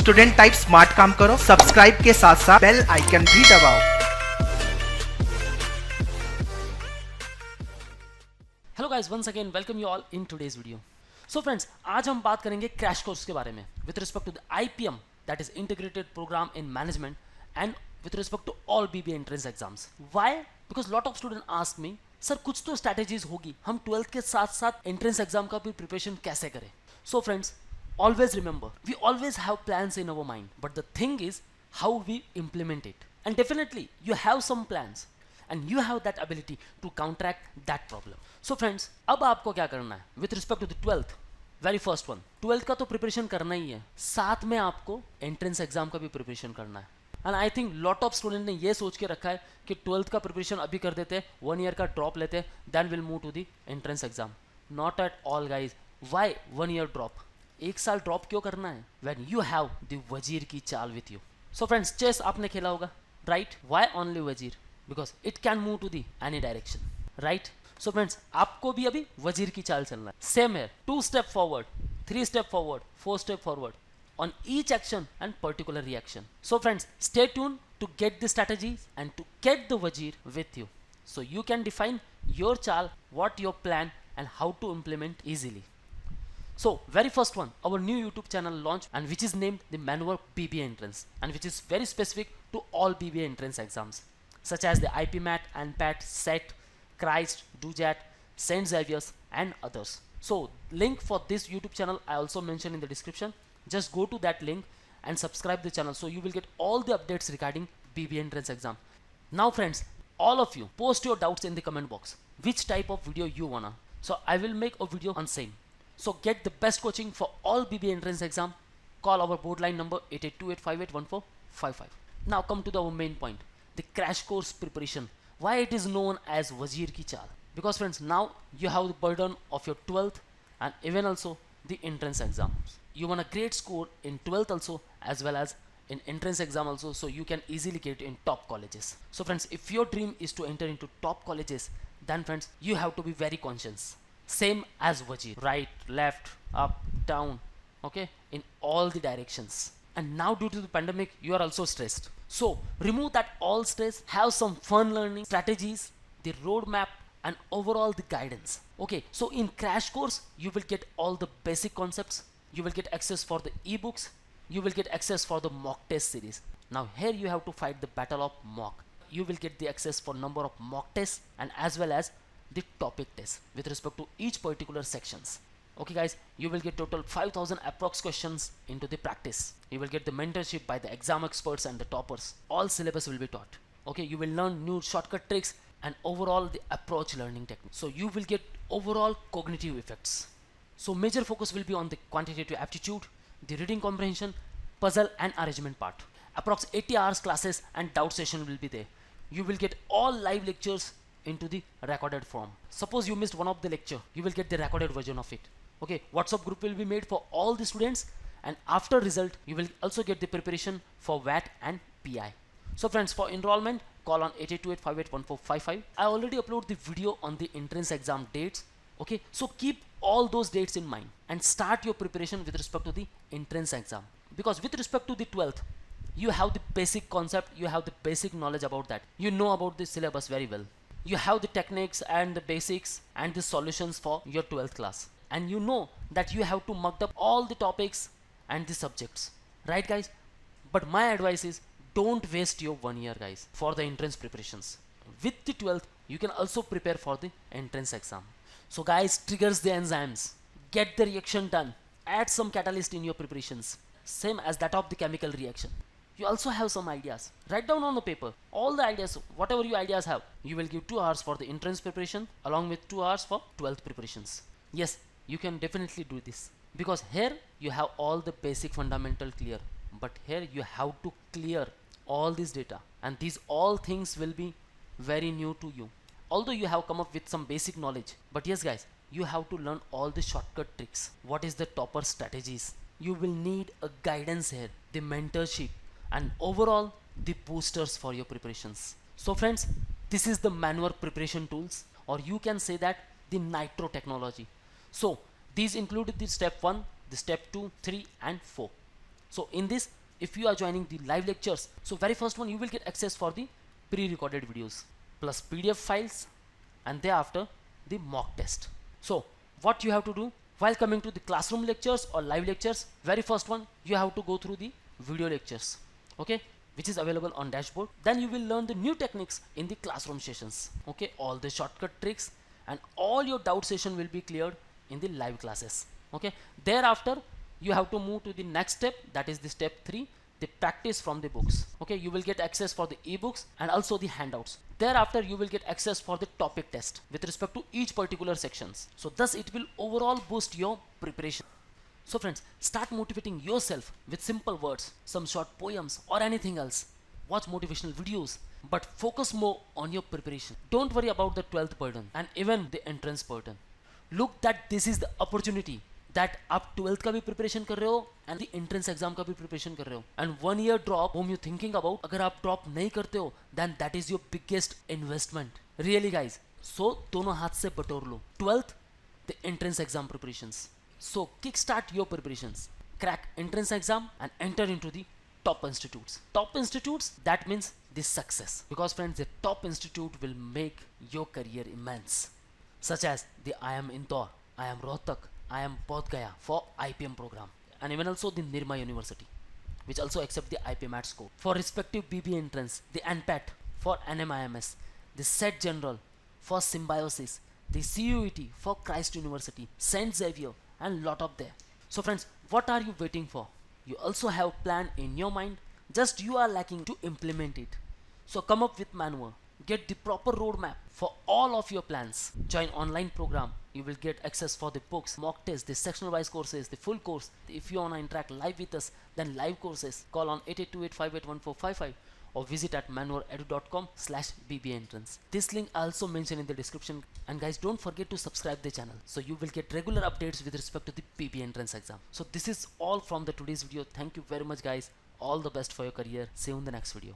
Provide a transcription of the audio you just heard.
Student type smart काम करो, subscribe के साथ साथ बेल आइकन भी दबाओ। Hello guys, once again welcome you all in today's video. So friends, आज हम बात करेंगे क्रैश कोर्स के बारे में with respect to the IPM, that is integrated programme in management, and with respect to all BBA entrance exams. Why? Because lot of student ask me, sir कुछ तो strategies होगी, हम 12th के साथ साथ एंट्रेंस एग्जाम का भी preparation कैसे करें। So friends, always remember, we always have plans in our mind, but the thing is how we implement it. And definitely you have some plans and you have that ability to counteract that problem. So friends, अब आपको क्या करना है with respect to the 12th, very first one, 12th का तो preparation करना ही है, साथ में आपको एंट्रेंस एग्जाम का भी प्रिपरेशन करना है। And I think lot of student ने ये सोच के रखा है कि 12th का प्रिपरेशन अभी कर देते हैं, 1 ईयर का ड्रॉप लेते हैं, then will move to the entrance exam. Not at all guys. Why 1 year drop? एक साल ड्रॉप क्यों करना है when you have the वजीर की चाल with you? So friends, chess आपने खेला होगा, right? Why only वजीर? Because it can move to the any direction, right? So friends, आपको भी अभी वजीर की चाल चलना है। Same है, 2 step forward, 3 step forward, 4 step forward on each action and particular reaction. So friends, stay tuned to get the strategies and to get the wazir with you, so you can define your chal, what your plan and how to implement easily. So very first one, our new YouTube channel launched, and which is named the Manwar BBA Entrance, and which is very specific to all BBA entrance exams such as the IPMAT, ANPAT, SET, Christ, DUJAT, St. Xavier's and others. So link for this YouTube channel I also mentioned in the description. Just go to that link and subscribe the channel, so you will get all the updates regarding BBA entrance exam. Now friends, all of you post your doubts in the comment box, which type of video you wanna, so I will make a video on same. So get the best coaching for all BBA entrance exam. Call our board line number 8828581455. Now come to our main point, the crash course preparation. Why it is known as Wazir ki Chal? Because friends, now you have the burden of your 12th and even also the entrance exams. You want a great score in 12th also as well as in entrance exam also, so you can easily get in top colleges. So friends, if your dream is to enter into top colleges, then friends, you have to be very conscious. Same as Wazir, right, left, up, down, okay, in all the directions. And now due to the pandemic, you are also stressed. So remove that all stress, have some fun learning strategies, the roadmap and overall the guidance. Okay, so in crash course, you will get all the basic concepts, you will get access for the ebooks, you will get access for the mock test series. Now here you have to fight the battle of mock. You will get the access for number of mock tests and as well as the topic test with respect to each particular sections. Okay guys, you will get total 5000 approx questions into the practice. You will get the mentorship by the exam experts and the toppers. All syllabus will be taught. Okay, you will learn new shortcut tricks and overall the approach learning technique. So you will get overall cognitive effects. So major focus will be on the quantitative aptitude, the reading comprehension, puzzle and arrangement part. Approx 80 hours classes and doubt session will be there. You will get all live lectures into the recorded form. Suppose you missed one of the lecture, you will get the recorded version of it. Okay, WhatsApp group will be made for all the students, and after result you will also get the preparation for VAT and PI. So friends, for enrollment, call on 8828581455. I already upload the video on the entrance exam dates. Okay, so keep all those dates in mind and start your preparation with respect to the entrance exam, because with respect to the 12th, you have the basic concept, you have the basic knowledge about that, you know about the syllabus very well. You have the techniques and the basics and the solutions for your 12th class, and you know that you have to mug up all the topics and the subjects, right guys? But my advice is, don't waste your 1 year guys for the entrance preparations. With the 12th, you can also prepare for the entrance exam. So guys, triggers the enzymes, get the reaction done, add some catalyst in your preparations, same as that of the chemical reaction. You also have some ideas, write down on the paper all the ideas, whatever you ideas have. You will give 2 hours for the entrance preparation along with 2 hours for 12th preparations. Yes, you can definitely do this, because here you have all the basic fundamental clear, but here you have to clear all this data, and these all things will be very new to you. Although you have come up with some basic knowledge, but yes guys, you have to learn all the shortcut tricks, what is the topper strategies. You will need a guidance here, the mentorship and overall the boosters for your preparations. So friends, this is the Manwar preparation tools, or you can say that the Nitro technology. So these include the step 1, the step 2, 3 and 4. So in this, if you are joining the live lectures, so very first one you will get access for the pre-recorded videos plus PDF files, and thereafter the mock test. So what you have to do while coming to the classroom lectures or live lectures, very first one you have to go through the video lectures, okay, which is available on dashboard. Then you will learn the new techniques in the classroom sessions, okay, all the shortcut tricks, and all your doubt session will be cleared in the live classes, okay. Thereafter you have to move to the next step, that is the step 3, the practice from the books, okay. You will get access for the ebooks and also the handouts. Thereafter you will get access for the topic test with respect to each particular sections. So thus it will overall boost your preparation. So friends, start motivating yourself with simple words, some short poems or anything else. Watch motivational videos, but focus more on your preparation. Don't worry about the 12th burden and even the entrance burden. Look that this is the opportunity that आप 12th का भी preparation कर रहे हो and the entrance exam का भी preparation कर रहे हो, and 1 year drop home you thinking about, अगर आप ड्रॉप नहीं करते हो then that is your biggest investment really guys. So दोनों हाथ से बटोर लो 12th the entrance exam preparations. So kickstart your preparations, crack entrance exam and enter into the top institutes. Top institutes, that means the success, because friends the top institute will make your career immense, such as the IIM Indore, IIM Rohtak, IIM Bodh Gaya for IPM program, and even also the Nirma University, which also accept the IPMAT score. For respective BB entrance, the NPAT for NMIMS, the SET General for Symbiosis, the CUET for Christ University, Saint Xavier, and lot of there. So friends, what are you waiting for? You also have plan in your mind, just you are lacking to implement it. So come up with manual, get the proper roadmap for all of your plans. Join online program, you will get access for the books, mock tests, the sectional wise courses, the full course. If you want to interact live with us, then live courses, call on 8828581455 or visit at manwar.edu.com/bbentrance. This link I also mentioned in the description, and guys don't forget to subscribe the channel so you will get regular updates with respect to the BB entrance exam. So this is all from the today's video. Thank you very much guys, all the best for your career. See you in the next video.